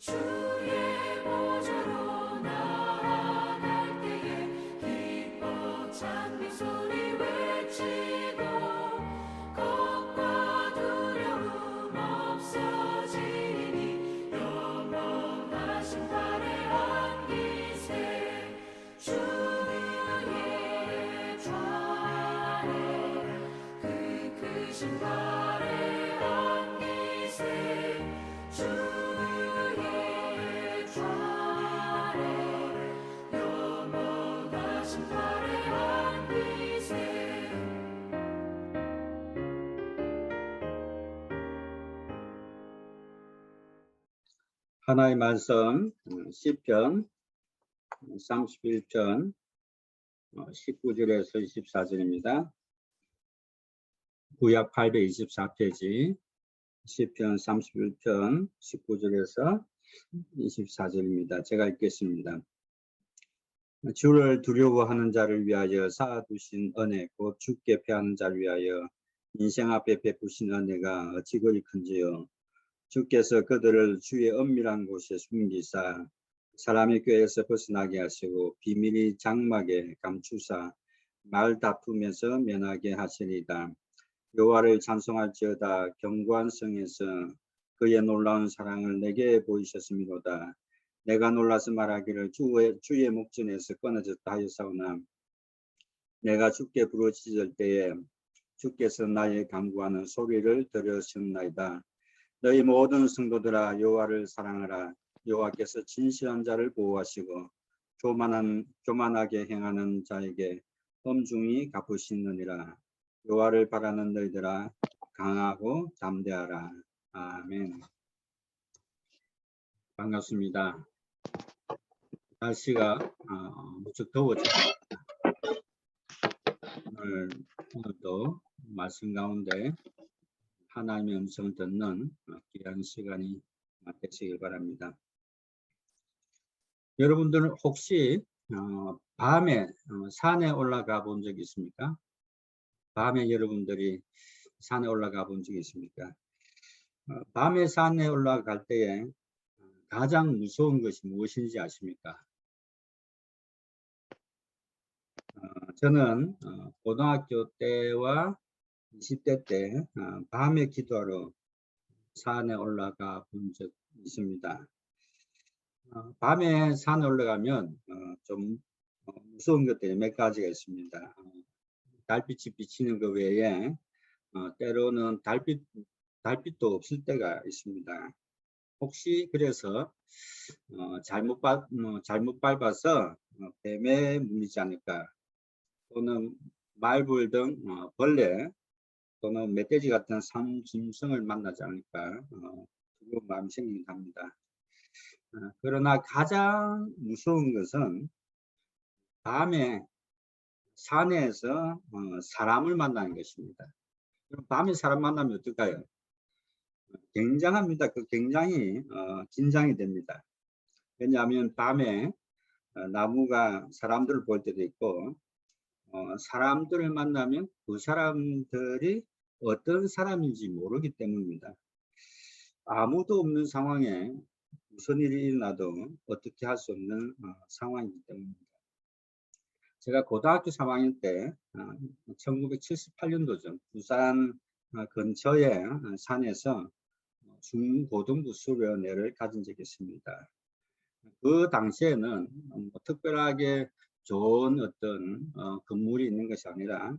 주의 보좌로 나아갈 때에 기뻐 찬미 소리 외치고 겁과 두려움 없어지니 영원하신 발에 안기세 주의 좌에 그 크신 발에 안기세 주의 좌에 영원하신 발에 안기세. 하나의 말씀 시편 31편 19절에서 24절입니다. 구약 824페이지 시편 31편 19절에서 24절입니다. 제가 읽겠습니다. 주를 두려워하는 자를 위하여 쌓아두신 은혜 곧 주께 패하는 자를 위하여 인생 앞에 베푸신 은혜가 어찌 그리 큰지요. 주께서 그들을 주의 은밀한 곳에 숨기사 사람의 꾀에서 벗어나게 하시고 비밀이 장막에 감추사 말 다투면서 면하게 하시리다. 여호와를 찬송할지어다. 견고한 성에서 그의 놀라운 사랑을 내게 보이셨음이로다. 내가 놀라서 말하기를 주의 목전에서 끊어졌다 하였사오나 내가 주께 부르짖을 때에 주께서 나의 간구하는 소리를 들으셨나이다. 너희 모든 성도들아 여호와를 사랑하라. 여호와께서 진실한 자를 보호하시고 교만하게 행하는 자에게 엄중히 갚으시느니라. 여호와를 바라는 너희들아 강하고 담대하라. 아멘. 반갑습니다. 날씨가 무척 더워졌습니다. 오늘도 말씀 가운데 하나님의 음성을 듣는 귀한 시간이 되시길 바랍니다. 여러분들은 혹시 밤에 산에 올라가 본 적이 있습니까? 밤에 여러분들이 산에 올라가 본 적이 있습니까? 밤에 산에 올라갈 때에 가장 무서운 것이 무엇인지 아십니까? 저는 고등학교 때와 20대 때 밤에 기도하러 산에 올라가 본 적이 있습니다. 밤에 산에 올라가면 좀 무서운 것들이 몇 가지가 있습니다. 달빛이 비치는 것 외에 때로는 달빛도 없을 때가 있습니다. 혹시 그래서 잘못 밟아서 뱀에 물리지 않을까, 또는 말벌 등 벌레 또는 멧돼지 같은 삼짐승을 만나지 않을까 그런 마음이 생기긴 합니다. 그러나 가장 무서운 것은 밤에 산에서 사람을 만나는 것입니다. 밤에 사람 만나면 어떨까요? 굉장합니다. 굉장히 긴장이 됩니다. 왜냐하면 밤에 나무가 사람들을 볼 때도 있고 사람들을 만나면 그 사람들이 어떤 사람인지 모르기 때문입니다. 아무도 없는 상황에 무슨 일이 일어나도 어떻게 할 수 없는 상황이기 때문입니다. 제가 고등학교 3학년 때 1978년도죠. 부산 근처의 산에서 중고등부 수련회를 가진 적이 있습니다. 그 당시에는 특별하게 좋은 어떤 건물이 있는 것이 아니라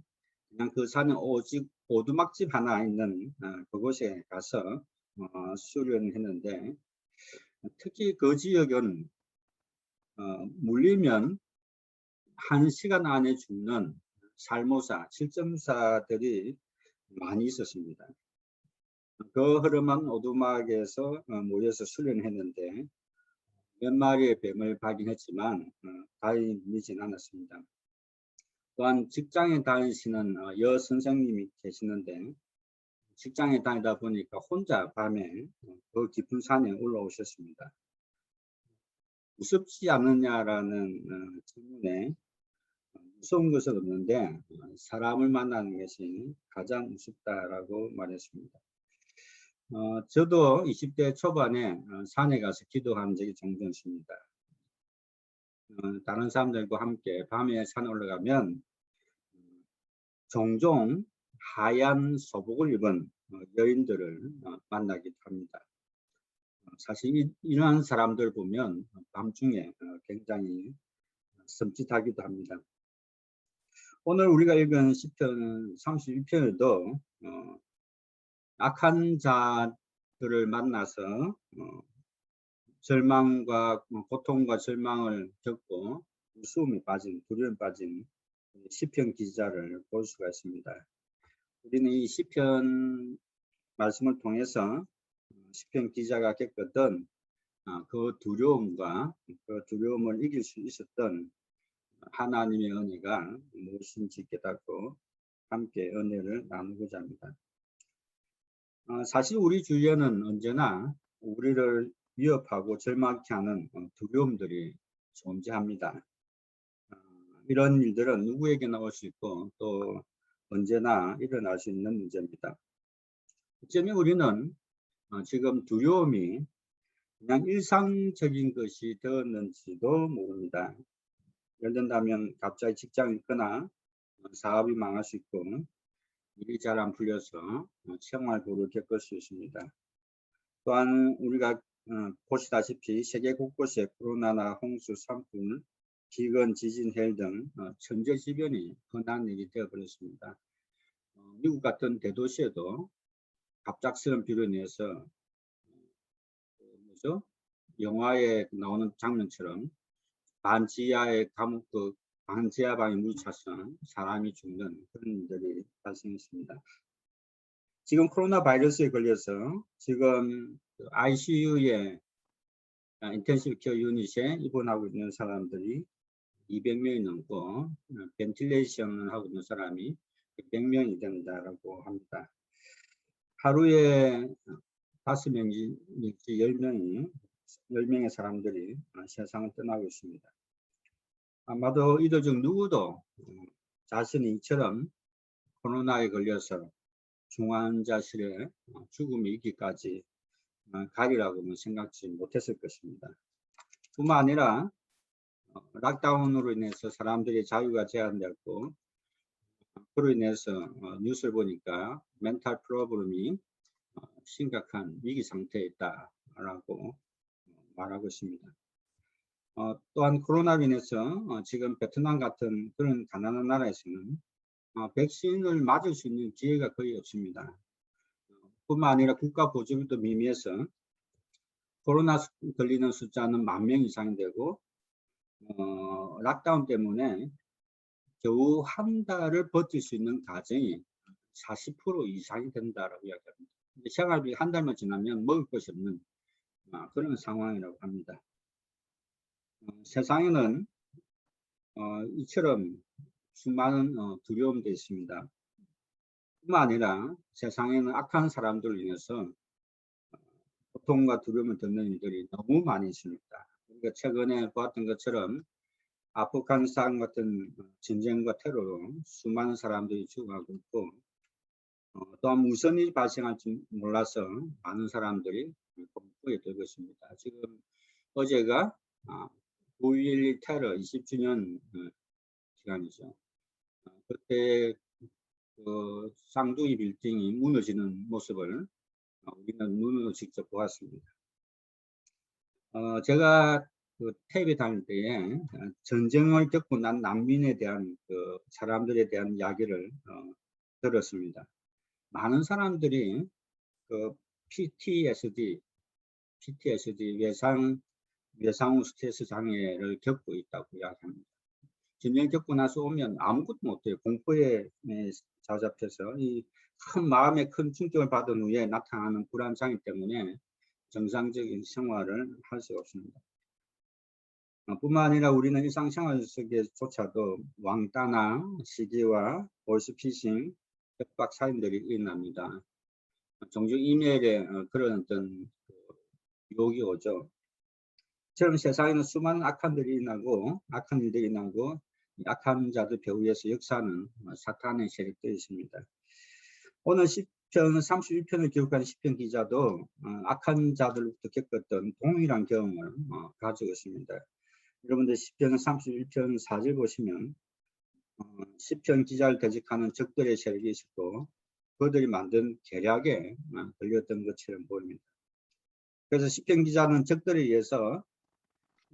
그냥 그 산에 오직 오두막집 하나 있는 그곳에 가서 수련을 했는데, 특히 그 지역은 물리면 1시간 안에 죽는 살모사, 실점사들이 많이 있었습니다. 그 흐름한 오두막에서 모여서 수련했는데 몇 마리의 뱀을 발견했지만 다행히 물리진 않았습니다. 또한 직장에 다니시는 여선생님이 계시는데 직장에 다니다 보니까 혼자 밤에 그 깊은 산에 올라오셨습니다. 무섭지 않느냐라는 질문에 무서운 것은 없는데 사람을 만나는 것이 가장 무섭다라고 말했습니다. 저도 20대 초반에 산에 가서 기도한 적이 종종 있습니다. 다른 사람들과 함께 밤에 산에 올라가면 종종 하얀 소복을 입은 여인들을 만나기도 합니다. 사실 이러한 사람들 보면 밤중에 굉장히 섬찟하기도 합니다. 오늘 우리가 읽은 시편 31편에도 악한 자들을 만나서 절망과 고통과 절망을 겪고 무서움에 빠진, 두려움에 빠진 시편 기자를 볼 수가 있습니다. 우리는 이 시편 말씀을 통해서 시편 기자가 겪었던 그 두려움과 그 두려움을 이길 수 있었던 하나님의 은혜가 무엇인지 깨닫고 함께 은혜를 나누고자 합니다. 사실 우리 주위에는 언제나 우리를 위협하고 절망케 하는 두려움들이 존재합니다. 이런 일들은 누구에게나 올 수 있고 또 언제나 일어날 수 있는 문제입니다. 어쩌면 우리는 지금 두려움이 그냥 일상적인 것이 되었는지도 모릅니다. 예를 든다면 갑자기 직장이 있거나 사업이 망할 수 있고 일이 잘 안 풀려서 생활고를 겪을 수 있습니다. 또한 우리가 보시다시피 세계 곳곳에 코로나나 홍수, 산불, 기근, 지진, 해일 등 천재지변이 흔한 일이 되어버렸습니다. 미국 같은 대도시에도 갑작스러운 비로 인해서 영화에 나오는 장면처럼 반지하의 감옥, 반지하방에 물이 차서 사람이 죽는 그런 일들이 발생했습니다. 지금 코로나 바이러스에 걸려서 지금 ICU에 인텐시브 케어 유닛에 입원하고 있는 사람들이 200명이 넘고 벤틸레이션을 하고 있는 사람이 100명이 된다라고 합니다. 하루에 5명이 10명의 사람들이 세상을 떠나고 있습니다. 아마도 이들 중 누구도 자신이 이처럼 코로나에 걸려서 중환자실에 죽음이 있기까지 가리라고는 생각지 못했을 것입니다. 뿐만 아니라 락다운으로 인해서 사람들의 자유가 제한되었고 그로 인해서 뉴스를 보니까 멘탈 프로블럼이 심각한 위기 상태에 있다라고 말하고 있습니다. 또한 코로나로 인해서 지금 베트남 같은 그런 가난한 나라에서는 백신을 맞을 수 있는 기회가 거의 없습니다. 뿐만 아니라 국가 보조금도 미미해서 코로나 걸리는 숫자는 10,000명 이상이 되고 락다운 때문에 겨우 한 달을 버틸 수 있는 가정이 40% 이상이 된다라고 이야기합니다. 생활비 한 달만 지나면 먹을 것이 없는 그런 상황이라고 합니다. 세상에는 이처럼 수많은 두려움도 있습니다. 뿐만 아니라 세상에는 악한 사람들로 인해서 고통과 두려움을 듣는 일들이 너무 많이 있습니다. 우리가 최근에 보았던 것처럼 아프가니스탄 같은 전쟁과 테러로 수많은 사람들이 죽어가고 있고 또한 무슨 일이 발생할지 몰라서 많은 사람들이 공포에 들고 있습니다. 지금 어제가 9.11 테러 20주년 기간이죠. 그때 그 쌍둥이 빌딩이 무너지는 모습을 우리는 눈으로 직접 보았습니다. 제가 그 테이블 다닐 때에 전쟁을 겪고 난 난민에 대한 그 사람들에 대한 이야기를 들었습니다. 많은 사람들이 그 PTSD 외상 후 스트레스 장애를 겪고 있다고 이야기합니다. 전쟁 겪고 나서 오면 아무것도 못해요. 공포에 사로잡혀서 이 큰 마음에 큰 충격을 받은 후에 나타나는 불안 장애 때문에 정상적인 생활을 할 수가 없습니다. 뿐만 아니라 우리는 일상생활 속에조차도 왕따나 시기와 보이스피싱, 협박 사인들이 일어납니다. 종종 이메일에 그런 어떤 유혹이 오죠. 저런 세상에는 수많은 악한 일들이 일어나고 악한 자들 배후에서 역사는 사탄의 세력들이 있습니다. 오늘 시편 31편을 기록한 시편 기자도 악한 자들로부터 겪었던 동일한 경험을 가지고 있습니다. 여러분들 시편 31편 4절 보시면 시편 기자를 대적하는 적들의 세력이 있었고 그들이 만든 계략에 걸렸던 것처럼 보입니다. 그래서 시편 기자는 적들에 의해서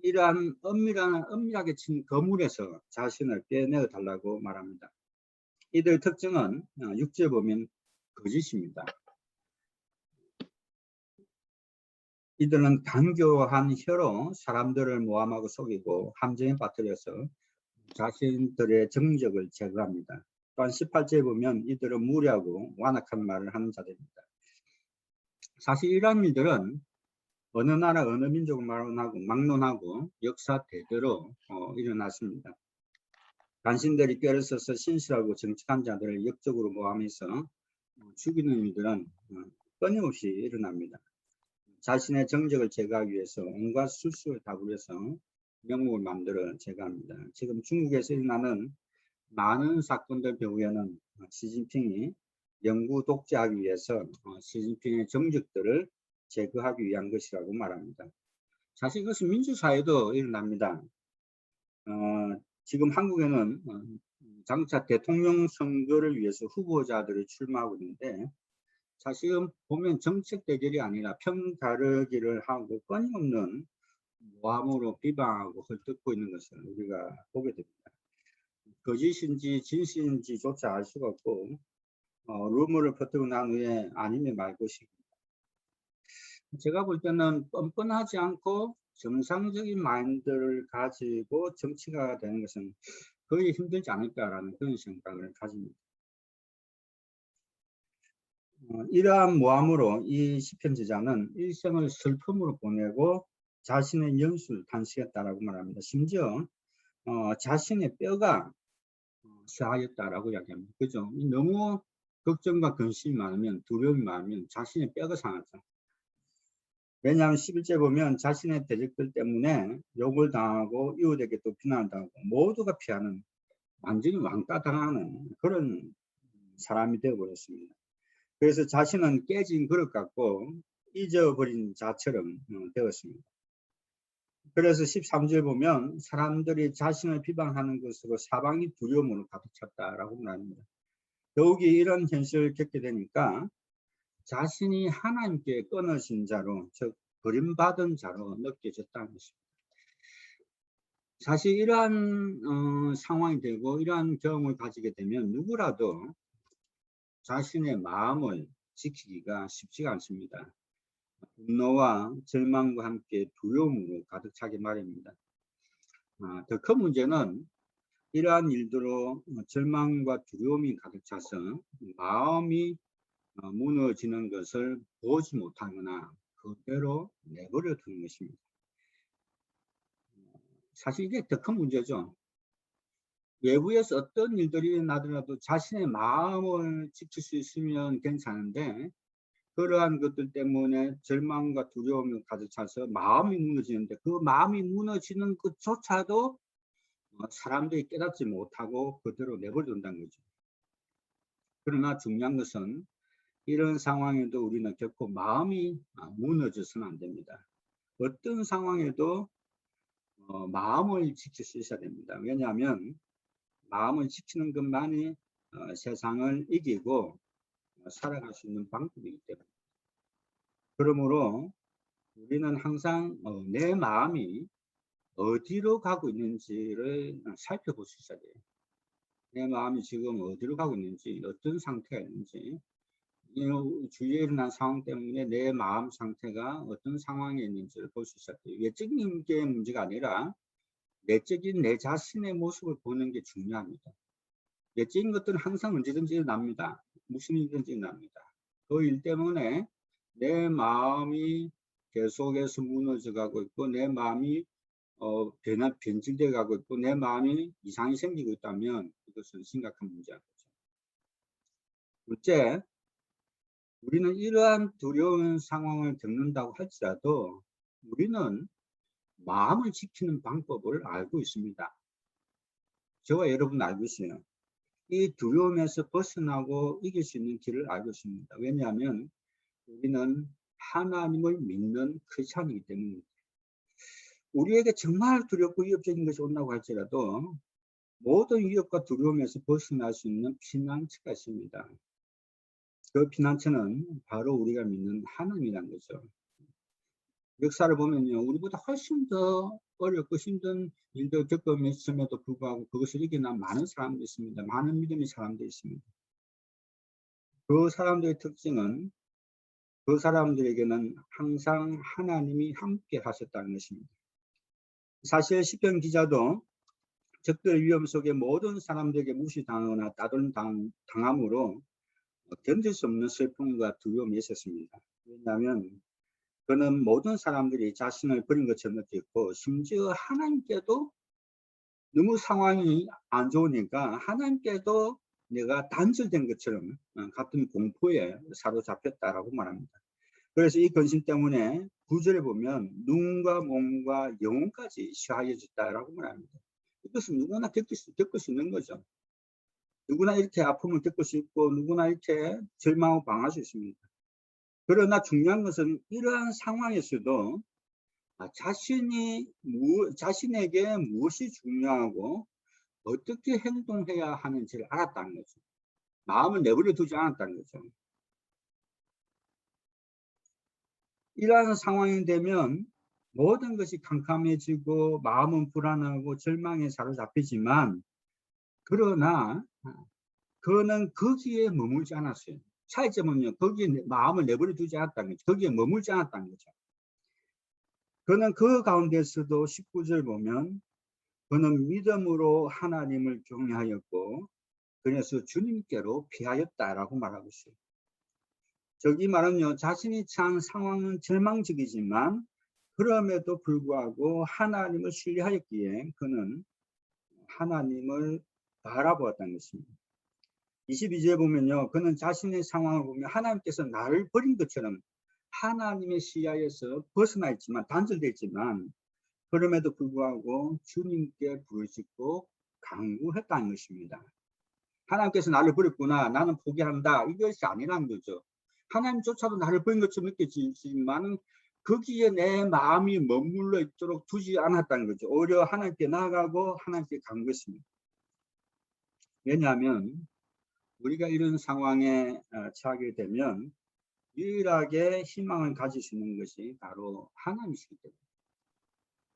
이러한 엄밀하게 친 거물에서 자신을 빼내어 달라고 말합니다. 이들 특징은 6절 보면 거짓입니다. 이들은 간교한 혀로 사람들을 모함하고 속이고 함정에 빠뜨려서 자신들의 정적을 제거합니다. 또한 18절에 보면 이들은 무례하고 완악한 말을 하는 자들입니다. 사실 이러한 일들은 어느 나라 어느 민족을 막론하고 역사 대대로 일어났습니다. 간신들이 꾀를 써서 신실하고 정직한 자들을 역적으로 모함해서 죽이는 일들은 끊임없이 일어납니다. 자신의 정적을 제거하기 위해서 온갖 술수를 다 부려서 명목을 만들어 제거합니다. 지금 중국에서 일어나는 많은 사건들 배후에는 시진핑이 영구 독재하기 위해서 시진핑의 정적들을 제거하기 위한 것이라고 말합니다. 사실 이것은 민주사회도 일어납니다. 지금 한국에는 장차 대통령 선거를 위해서 후보자들이 출마하고 있는데 사실은 보면 정책 대결이 아니라 편가르기를 하고 끊임없는 모함으로 비방하고 헐뜯고 있는 것을 우리가 보게 됩니다. 거짓인지 진실인지조차 알 수가 없고 루머를 퍼뜨리고 난 후에 아니면 말 것이고 제가 볼 때는 뻔뻔하지 않고 정상적인 마인드를 가지고 정치가 되는 것은 거의 힘들지 않을까라는 그런 생각을 가집니다. 이러한 모함으로 이 시편 저자는 일생을 슬픔으로 보내고 자신의 연수를 단식했다라고 말합니다. 심지어 자신의 뼈가 상하였다라고 이야기합니다. 그죠? 너무 걱정과 근심이 많으면 두려움이 많으면 자신의 뼈가 상하죠. 왜냐하면 11절 보면 자신의 대적들 때문에 욕을 당하고 이웃에게 또 비난을 당하고 모두가 피하는 완전히 왕따 당하는 그런 사람이 되어버렸습니다. 그래서 자신은 깨진 그릇 같고 잊어버린 자처럼 되었습니다. 그래서 13절 보면 사람들이 자신을 비방하는 것으로 사방이 두려움으로 가득 찼다라고 말합니다. 더욱이 이런 현실을 겪게 되니까 자신이 하나님께 끊어진 자로, 즉 버림받은 자로 느껴졌다는 것입니다. 사실 이러한 상황이 되고 이러한 경험을 가지게 되면 누구라도 자신의 마음을 지키기가 쉽지가 않습니다. 분노와 절망과 함께 두려움으로 가득 차게 마련입니다. 더 큰 문제는 이러한 일들로 절망과 두려움이 가득 차서 마음이 무너지는 것을 보지 못하거나 그대로 내버려 두는 것입니다. 사실 이게 더 큰 문제죠. 외부에서 어떤 일들이 나더라도 자신의 마음을 지킬 수 있으면 괜찮은데 그러한 것들 때문에 절망과 두려움이 가득 차서 마음이 무너지는데 그 마음이 무너지는 것조차도 사람들이 깨닫지 못하고 그대로 내버려둔다는 거죠. 그러나 중요한 것은 이런 상황에도 우리는 결코 마음이 무너져서는 안 됩니다. 어떤 상황에도 마음을 지킬 수 있어야 됩니다. 왜냐하면 마음을 지키는 것만이 세상을 이기고 살아갈 수 있는 방법이기 때문에. 그러므로 우리는 항상 내 마음이 어디로 가고 있는지를 살펴볼 수 있어야 돼요. 내 마음이 지금 어디로 가고 있는지, 어떤 상태가 있는지, 주위에 일어난 상황 때문에 내 마음 상태가 어떤 상황에 있는지를 볼 수 있어야 돼요. 외적인 게 문제가 아니라 내적인 내 자신의 모습을 보는 게 중요합니다. 외적인 것들은 항상 언제든지 일어납니다. 무슨 일이든지 일어납니다. 그 일 때문에 내 마음이 계속해서 무너져 가고 있고 내 마음이 변질되어 가고 있고 내 마음이 이상이 생기고 있다면 이것은 심각한 문제가 되죠. 둘째, 우리는 이러한 두려운 상황을 겪는다고 할지라도 우리는 마음을 지키는 방법을 알고 있습니다. 저와 여러분 알고 있어요. 이 두려움에서 벗어나고 이길 수 있는 길을 알고 있습니다. 왜냐하면 우리는 하나님을 믿는 크리스찬이기 때문입니다. 우리에게 정말 두렵고 위협적인 것이 온다고 할지라도 모든 위협과 두려움에서 벗어날 수 있는 피난처가 있습니다. 그 피난처는 바로 우리가 믿는 하나님이라는 거죠. 역사를 보면요, 우리보다 훨씬 더 어렵고 힘든 일도 겪으면서도 불구하고 그것을 이겨낸 많은 사람들이 있습니다. 많은 믿음의 사람들이 있습니다. 그 사람들의 특징은 그 사람들에게는 항상 하나님이 함께 하셨다는 것입니다. 사실 시편 기자도 적들의 위험 속에 모든 사람들에게 무시당하거나 따돌림당함으로 견딜 수 없는 슬픔과 두려움이 있었습니다. 왜냐하면 그는 모든 사람들이 자신을 버린 것처럼 느꼈고, 심지어 하나님께도 너무 상황이 안 좋으니까 하나님께도 내가 단절된 것처럼 같은 공포에 사로잡혔다라고 말합니다. 그래서 이 근심 때문에 9절에 보면 눈과 몸과 영혼까지 시하여졌다라고 말합니다. 이것은 누구나 겪을 수 있는 거죠. 누구나 이렇게 아픔을 겪을 수 있고 누구나 이렇게 절망하고 방할 수 있습니다. 그러나 중요한 것은 이러한 상황에서도 자신에게 무엇이 중요하고 어떻게 행동해야 하는지를 알았다는 거죠. 마음을 내버려 두지 않았다는 거죠. 이러한 상황이 되면 모든 것이 캄캄해지고 마음은 불안하고 절망에 사로잡히지만, 그러나 그는 거기에 머물지 않았어요. 차이점은요, 거기에 마음을 내버려 두지 않았다는 거죠. 거기에 머물지 않았다는 거죠. 그는 그 가운데서도 19절 보면 그는 믿음으로 하나님을 경외하였고 그래서 주님께로 피하였다라고 말하고 있어요. 저기 말은요, 자신이 처한 상황은 절망적이지만 그럼에도 불구하고 하나님을 신뢰하였기에 그는 하나님을 바라보았다는 것입니다. 22절에 보면요, 그는 자신의 상황을 보면 하나님께서 나를 버린 것처럼 하나님의 시야에서 벗어나 있지만, 단절되어 있지만 그럼에도 불구하고 주님께 부르짖고 간구했다는 것입니다. 하나님께서 나를 버렸구나, 나는 포기한다, 이것이 아니라는 거죠. 하나님조차도 나를 버린 것처럼 느껴지지만 거기에 내 마음이 머물러 있도록 두지 않았다는 거죠. 오히려 하나님께 나아가고 하나님께 간구했습니다. 왜냐하면 우리가 이런 상황에 처하게 되면 유일하게 희망을 가질 수 있는 것이 바로 하나님이시기 때문에,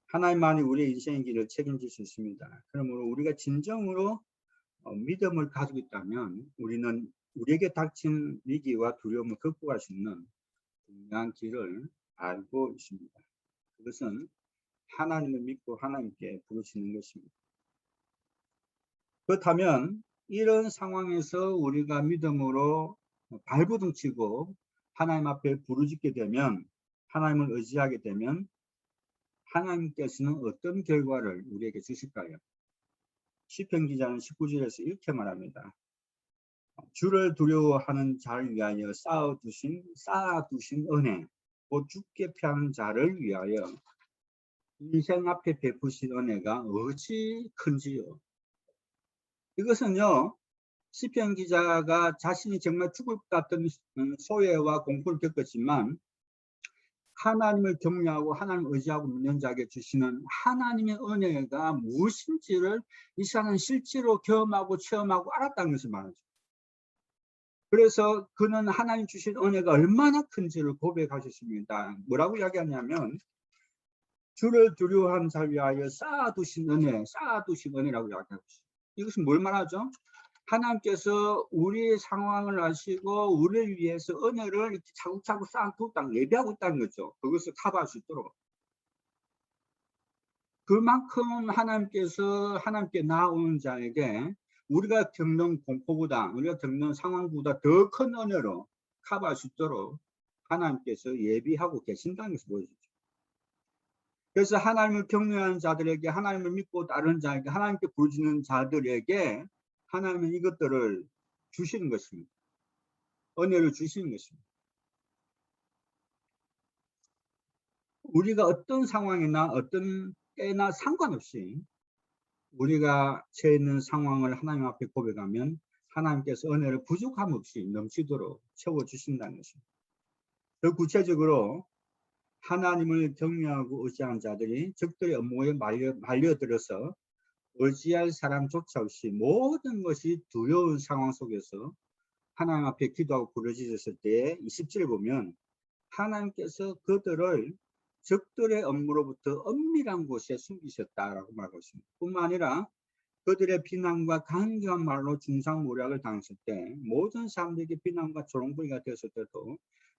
하나님만이 우리의 인생의 길을 책임질 수 있습니다. 그러므로 우리가 진정으로 믿음을 가지고 있다면 우리는 우리에게 닥친 위기와 두려움을 극복할 수 있는 중요한 길을 알고 있습니다. 그것은 하나님을 믿고 하나님께 부르시는 것입니다. 그렇다면 이런 상황에서 우리가 믿음으로 발부둥치고 하나님 앞에 부르짖게 되면, 하나님을 의지하게 되면 하나님께서는 어떤 결과를 우리에게 주실까요? 시편 기자는 19절에서 이렇게 말합니다. 주를 두려워하는 자를 위하여 쌓아두신 은혜, 곧 죽게 피하는 자를 위하여 인생 앞에 베푸신 은혜가 어찌 큰지요. 이것은요, 시편 기자가 자신이 정말 죽을 것 같은 소외와 공포를 겪었지만 하나님을 경외하고 하나님을 의지하고 믿는 자에게 주시는 하나님의 은혜가 무엇인지를 이 사람은 실제로 경험하고 체험하고 알았다는 것을 말하죠. 그래서 그는 하나님 주신 은혜가 얼마나 큰지를 고백하셨습니다. 뭐라고 이야기하냐면 주를 두려워하는 자를 위하여 쌓아두신 은혜라고 이야기하고 있어요. 이것은 뭘 말하죠? 하나님께서 우리의 상황을 아시고 우리를 위해서 은혜를 이렇게 차곡차곡 쌓아두었다는, 예비하고 있다는 거죠. 그것을 커버할 수 있도록. 그만큼 하나님께서 하나님께 나아오는 자에게 우리가 겪는 공포보다, 우리가 겪는 상황보다 더 큰 은혜로 커버할 수 있도록 하나님께서 예비하고 계신다는 것을 보여주죠. 그래서 하나님을 경외하는 자들에게, 하나님을 믿고 따르는 자에게, 하나님께 부르짖는 자들에게 하나님은 이것들을 주시는 것입니다. 은혜를 주시는 것입니다. 우리가 어떤 상황이나 어떤 때나 상관없이 우리가 처해 있는 상황을 하나님 앞에 고백하면 하나님께서 은혜를 부족함 없이 넘치도록 채워주신다는 것입니다. 더 구체적으로 하나님을 경외하고 의지하는 자들이 적들의 업무에 말려들어서 의지할 사람조차 없이 모든 것이 두려운 상황 속에서 하나님 앞에 기도하고 부르짖었을 때 27절 보면 하나님께서 그들을 적들의 업무로부터 엄밀한 곳에 숨기셨다라고 말하고 있습니다. 뿐만 아니라 그들의 비난과 강경한 말로 중상모략을 당했을 때 모든 사람들에게 비난과 조롱거리가 되었을 때도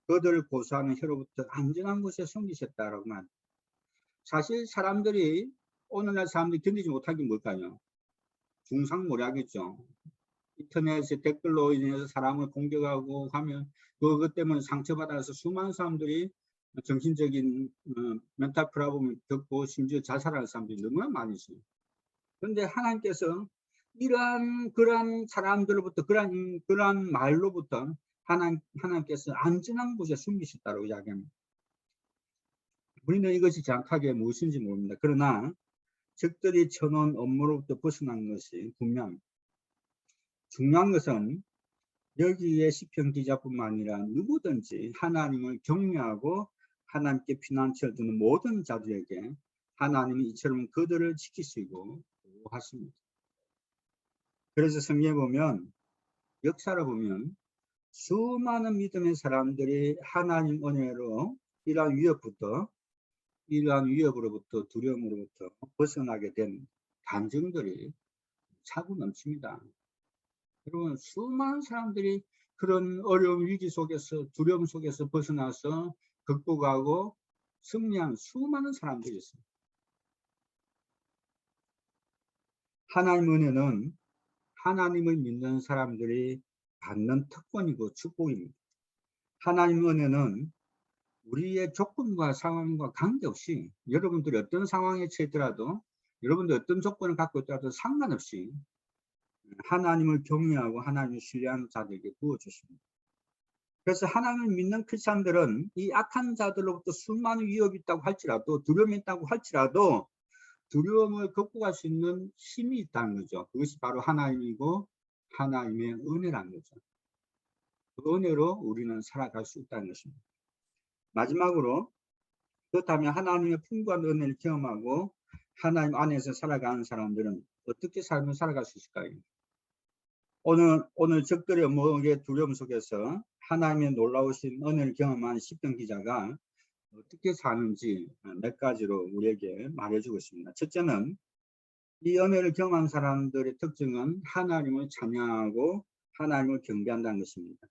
그들을 고소하는 혀로부터 안전한 곳에 숨기셨다라고 말합니다. 사실 사람들이 오늘날 사람들이 견디지 못한 게 뭘까요? 중상모략이죠. 인터넷에 댓글로 인해서 사람을 공격하고 하면 그것 때문에 상처받아서 수많은 사람들이 정신적인 멘탈 프라블을 겪고 심지어 자살하는 사람들이 너무나 많이 있어요. 그런데 하나님께서 그러한 사람들로부터 그러한 말로부터 하나님께서 안전한 곳에 숨기셨다고 이야기합니다. 우리는 이것이 정확하게 무엇인지 모릅니다. 그러나 적들이 쳐놓은 업무로부터 벗어난 것이 분명합니다. 중요한 것은 여기에 시편 기자뿐만 아니라 누구든지 하나님을 경외하고 하나님께 피난처를 두는 모든 자들에게 하나님은 이처럼 그들을 지키시고 보호하십니다. 그래서 성경에 보면 역사를 보면 수많은 믿음의 사람들이 하나님 은혜로 이러한 위협으로부터 두려움으로부터 벗어나게 된 간증들이 차고 넘칩니다. 여러분 수많은 사람들이 그런 어려운 위기 속에서 두려움 속에서 벗어나서 극복하고 승리한 수많은 사람들이 있습니다. 하나님 은혜는 하나님을 믿는 사람들이 받는 특권이고 축복입니다. 하나님 은혜는 우리의 조건과 상황과 관계없이 여러분들이 어떤 상황에 처했더라도 여러분들이 어떤 조건을 갖고 있더라도 상관없이 하나님을 경외하고 하나님을 신뢰하는 자들에게 부어주십니다. 그래서 하나님을 믿는 크리스찬들은 이 악한 자들로부터 수많은 위협이 있다고 할지라도 두려움이 있다고 할지라도 두려움을 극복할 수 있는 힘이 있다는 거죠. 그것이 바로 하나님이고 하나님의 은혜라는 거죠. 그 은혜로 우리는 살아갈 수 있다는 것입니다. 마지막으로 그렇다면 하나님의 풍부한 은혜를 경험하고 하나님 안에서 살아가는 사람들은 어떻게 삶을 살아갈 수 있을까요? 오늘 적들의 업무의 두려움 속에서 하나님의 놀라우신 은혜를 경험한 시편 기자가 어떻게 사는지 몇 가지로 우리에게 말해주고 있습니다. 첫째는 이 은혜를 경험한 사람들의 특징은 하나님을 찬양하고 하나님을 경배한다는 것입니다.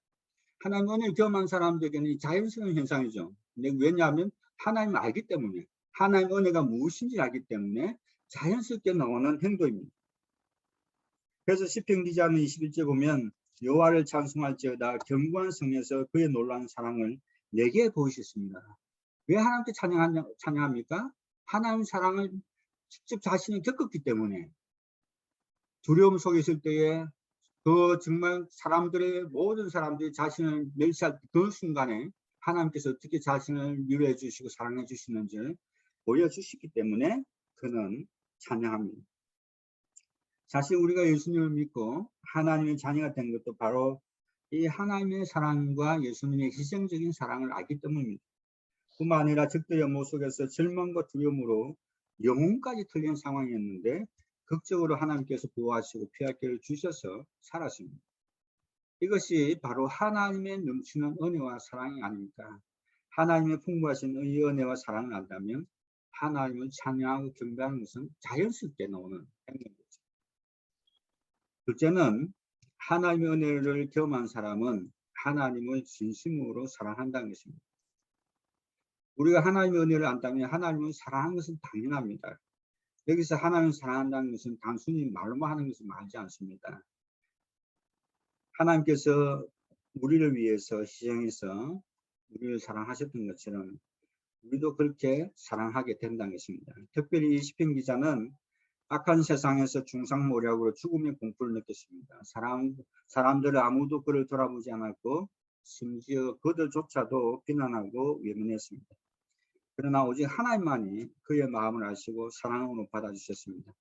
하나님 은혜를 경험한 사람들에게는 자연스러운 현상이죠. 왜냐하면 하나님을 알기 때문에 하나님 은혜가 무엇인지 알기 때문에 자연스럽게 나오는 행동입니다. 그래서 시편 기자는 21절 보면 여호와를 찬송할지어다 견고한 성에서 그의 놀라운 사랑을 내게 보이셨습니다. 왜 하나님께 찬양합니까? 하나님 사랑을 직접 자신이 겪었기 때문에 두려움 속에 있을 때에 그 정말 모든 사람들이 자신을 멸시할 그 순간에 하나님께서 어떻게 자신을 위로해 주시고 사랑해 주시는지 보여주시기 때문에 그는 찬양합니다. 사실 우리가 예수님을 믿고 하나님의 자녀가 된 것도 바로 이 하나님의 사랑과 예수님의 희생적인 사랑을 알기 때문입니다. 뿐만 아니라 적들의 업무 속에서 절망과 두려움으로 영혼까지 틀린 상황이었는데 극적으로 하나님께서 보호하시고 피할 길을 주셔서 살았습니다. 이것이 바로 하나님의 넘치는 은혜와 사랑이 아닙니까? 하나님의 풍부하신 이 은혜와 사랑을 안다면 하나님을 찬양하고 경배하는 것은 자연스럽게 나오는 행동이죠. 둘째는 하나님의 은혜를 경험한 사람은 하나님을 진심으로 사랑한다는 것입니다. 우리가 하나님의 은혜를 안다면 하나님을 사랑하는 것은 당연합니다. 여기서 하나님을 사랑한다는 것은 단순히 말로만 하는 것을 말하지 않습니다. 하나님께서 우리를 위해서 희생해서 우리를 사랑하셨던 것처럼 우리도 그렇게 사랑하게 된다는 것입니다. 특별히 이 시편 기자는 악한 세상에서 중상모략으로 죽음의 공포를 느꼈습니다. 사람들은 아무도 그를 돌아보지 않았고 심지어 그들조차도 비난하고 외면했습니다. 그러나 오직 하나님만이 그의 마음을 아시고 사랑으로 받아주셨습니다.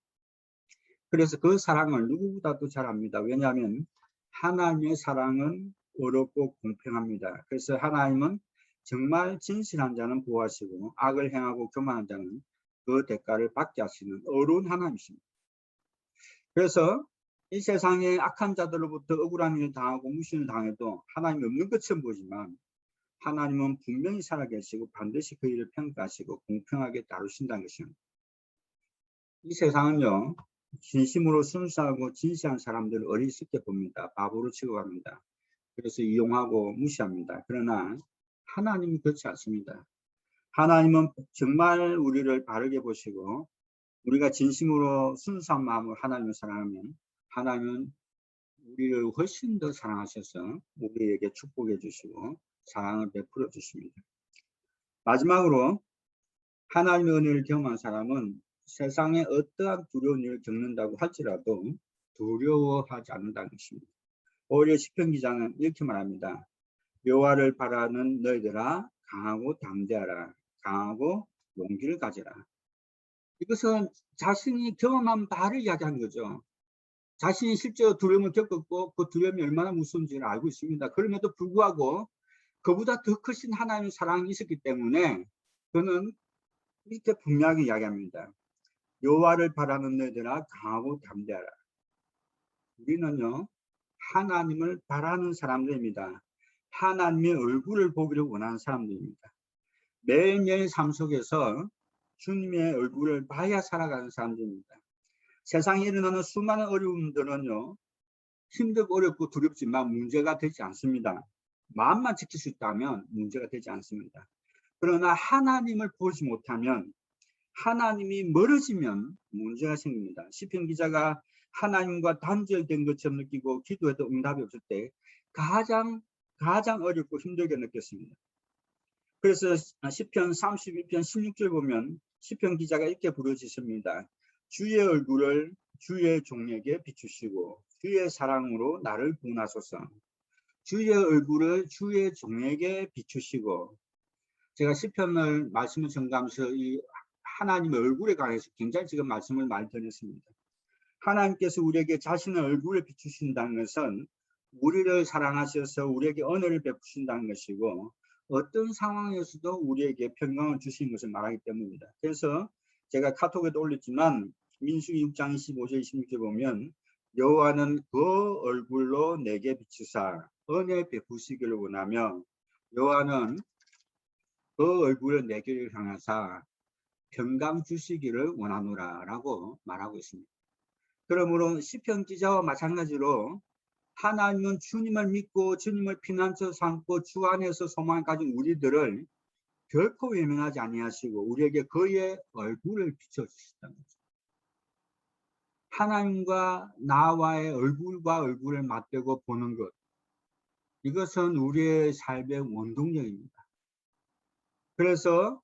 그래서 그 사랑을 누구보다도 잘 압니다. 왜냐하면 하나님의 사랑은 어렵고 공평합니다. 그래서 하나님은 정말 진실한 자는 보호하시고 악을 행하고 교만한 자는 그 대가를 받게 하시는 어려운 하나님이십니다. 그래서 이 세상에 악한 자들로부터 억울한 일을 당하고 무시를 당해도 하나님이 없는 것처럼 보이지만 하나님은 분명히 살아계시고 반드시 그 일을 평가하시고 공평하게 다루신다는 것입니다. 이 세상은요, 진심으로 순수하고 진실한 사람들을 어리석게 봅니다. 바보로 취급합니다. 그래서 이용하고 무시합니다. 그러나 하나님은 그렇지 않습니다. 하나님은 정말 우리를 바르게 보시고 우리가 진심으로 순수한 마음으로 하나님을 사랑하면 하나님은 우리를 훨씬 더 사랑하셔서 우리에게 축복해 주시고 사랑을 베풀어 주십니다. 마지막으로 하나님의 은혜를 경험한 사람은 세상에 어떠한 두려운 일을 겪는다고 할지라도 두려워하지 않는다는 것입니다. 오히려 시편 기자는 이렇게 말합니다. 여호와를 바라는 너희들아 강하고 담대하라. 강하고 용기를 가져라. 이것은 자신이 경험한 바를 이야기하는 거죠. 자신이 실제로 두려움을 겪었고 그 두려움이 얼마나 무서운지를 알고 있습니다. 그럼에도 불구하고 그보다 더 크신 하나님의 사랑이 있었기 때문에 그는 이렇게 분명하게 이야기합니다. 여호와를 바라는 너희들아 강하고 담대하라. 우리는요 하나님을 바라는 사람들입니다. 하나님의 얼굴을 보기를 원하는 사람들입니다. 매일매일 삶 속에서 주님의 얼굴을 봐야 살아가는 사람들입니다. 세상에 일어나는 수많은 어려움들은요 힘들고 어렵고 두렵지만 문제가 되지 않습니다. 마음만 지킬 수 있다면 문제가 되지 않습니다. 그러나 하나님을 보지 못하면 하나님이 멀어지면 문제가 생깁니다. 시편 기자가 하나님과 단절된 것처럼 느끼고 기도해도 응답이 없을 때 가장 어렵고 힘들게 느꼈습니다. 그래서 시편 32편 16절 보면 시편 기자가 이렇게 부르짖습니다. 주의 얼굴을 주의 종에게 비추시고 주의 사랑으로 나를 구원하소서. 주의 얼굴을 주의 종에게 비추시고, 제가 시편을 말씀을 전가하면서 이 하나님의 얼굴에 관해서 굉장히 지금 말씀을 많이 드렸습니다. 하나님께서 우리에게 자신의 얼굴을 비추신다는 것은 우리를 사랑하셔서 우리에게 은혜를 베푸신다는 것이고 어떤 상황에서도 우리에게 평강을 주시는 것을 말하기 때문입니다. 그래서 제가 카톡에도 올렸지만 민수기 6장 25절 26절 보면 여호와는 그 얼굴로 내게 비추사 은혜 베푸시기를 원하며 여호와는 그 얼굴을 내게 향하사 평강 주시기를 원하노라 라고 말하고 있습니다. 그러므로 시편 기자와 마찬가지로 하나님은 주님을 믿고 주님을 피난처 삼고 주 안에서 소망을 가진 우리들을 결코 외면하지 아니하시고 우리에게 그의 얼굴을 비춰주신다는 거죠. 하나님과 나와의 얼굴과 얼굴을 맞대고 보는 것, 이것은 우리의 삶의 원동력입니다. 그래서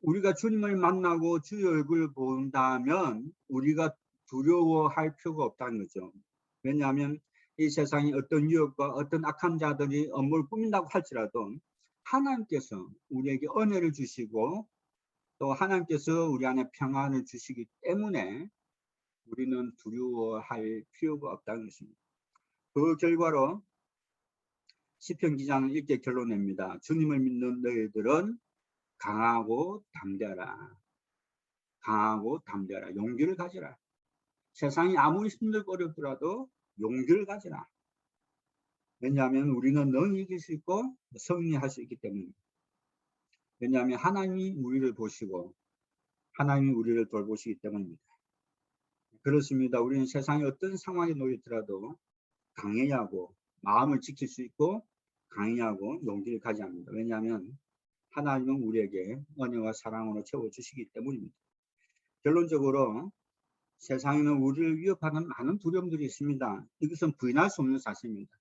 우리가 주님을 만나고 주의 얼굴을 본다면 우리가 두려워할 필요가 없다는 거죠. 왜냐하면 이 세상에 어떤 유혹과 어떤 악한 자들이 업무를 꾸민다고 할지라도 하나님께서 우리에게 은혜를 주시고 또 하나님께서 우리 안에 평안을 주시기 때문에 우리는 두려워할 필요가 없다는 것입니다. 그 결과로 시편 기자는 이렇게 결론냅니다. 주님을 믿는 너희들은 강하고 담대하라. 강하고 담대하라. 용기를 가지라. 세상이 아무리 힘들고 어렵더라도 용기를 가지라. 왜냐하면 우리는 능히 이길 수 있고 승리할 수 있기 때문입니다. 왜냐하면 하나님이 우리를 보시고 하나님이 우리를 돌보시기 때문입니다. 그렇습니다. 우리는 세상에 어떤 상황에 놓이더라도 강해야 하고 마음을 지킬 수 있고 강해야 하고 용기를 가져야 합니다. 왜냐하면 하나님은 우리에게 은혜와 사랑으로 채워주시기 때문입니다. 결론적으로 세상에는 우리를 위협하는 많은 두려움들이 있습니다. 이것은 부인할 수 없는 사실입니다.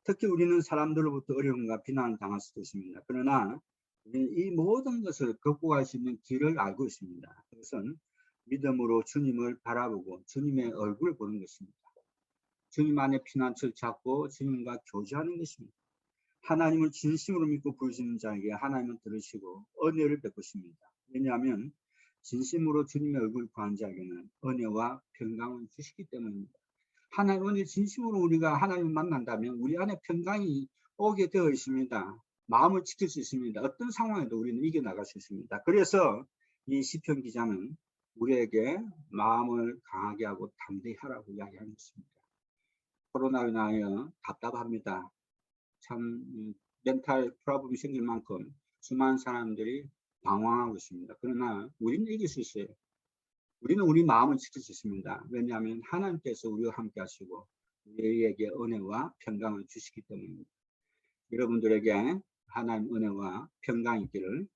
특히 우리는 사람들로부터 어려움과 비난을 당할 수도 있습니다. 그러나 우리는 이 모든 것을 극복할 수 있는 길을 알고 있습니다. 그것은 믿음으로 주님을 바라보고 주님의 얼굴을 보는 것입니다. 주님 안에 피난처를 찾고 주님과 교제하는 것입니다. 하나님을 진심으로 믿고 부르시는 자에게 하나님은 들으시고 은혜를 베푸십니다. 왜냐하면 진심으로 주님의 얼굴을 구한 자에게는 은혜와 평강을 주시기 때문입니다. 하나님을 진심으로 우리가 하나님을 만난다면 우리 안에 평강이 오게 되어 있습니다. 마음을 지킬 수 있습니다. 어떤 상황에도 우리는 이겨나갈 수 있습니다. 그래서 이 시편 기자는 우리에게 마음을 강하게 하고 담대히 하라고 이야기하고 있습니다. 코로나로 인하여 답답합니다. 참 멘탈 프로블럼이 생길 만큼 수많은 사람들이 방황하고 있습니다. 그러나 우리는 이길 수 있어요. 우리는 우리 마음을 지킬 수 있습니다. 왜냐하면 하나님께서 우리와 함께 하시고 우리에게 은혜와 평강을 주시기 때문입니다. 여러분들에게 하나님 은혜와 평강이 있기를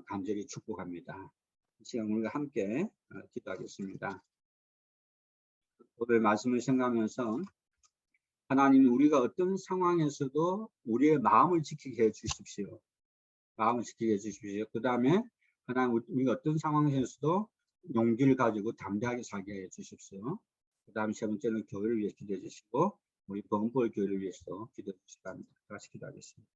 간절히 축복합니다. 이 시간 우리가 함께 기도하겠습니다. 오늘 말씀을 생각하면서 하나님 우리가 어떤 상황에서도 우리의 마음을 지키게 해주십시오. 마음을 지키게 해주십시오. 그 다음에 하나님 우리가 어떤 상황에서도 용기를 가지고 담대하게 살게 해주십시오. 그 다음 세 번째는 교회를 위해 기도해 주시고 우리 범볼 교회를 위해서 기도해 주시기 바랍니다. 같이 기도하겠습니다.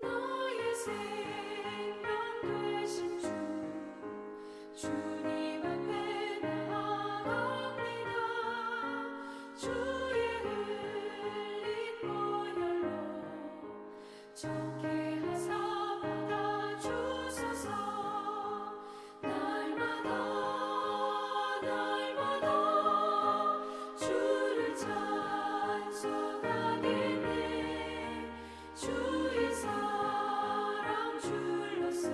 나의 생명 되신 주님 앞에 나아갑니다. 주의 흘린 보혈로 정케 하사 받아주소서. 날마다 주를 찬송하겠네. 주의 사랑 줄로서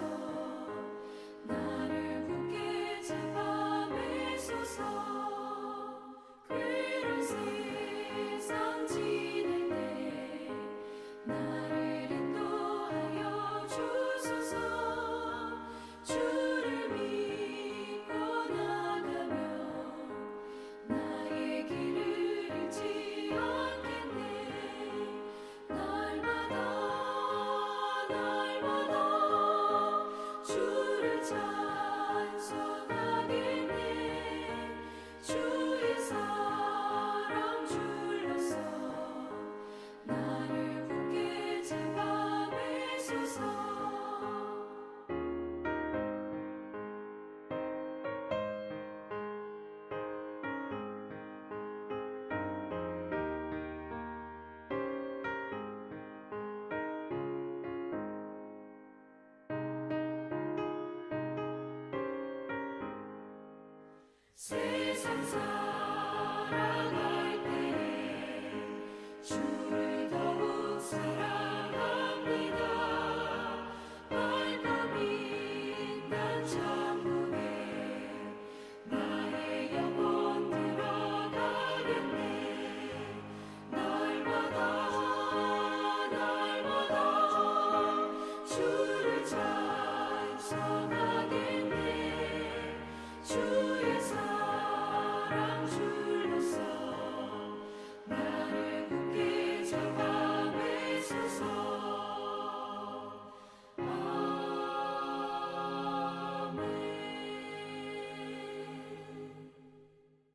나를 굳게 잡아매소서. 괴로운 세상 지낼 때 나를 인도하여 주소서. 주를 믿고 나가면 나의 길을 잃지 않겠네. 날마다 주를 찬송하겠네. 주의 사랑 줄로서 나를 굳게 잡아매소서. 세상 살아갈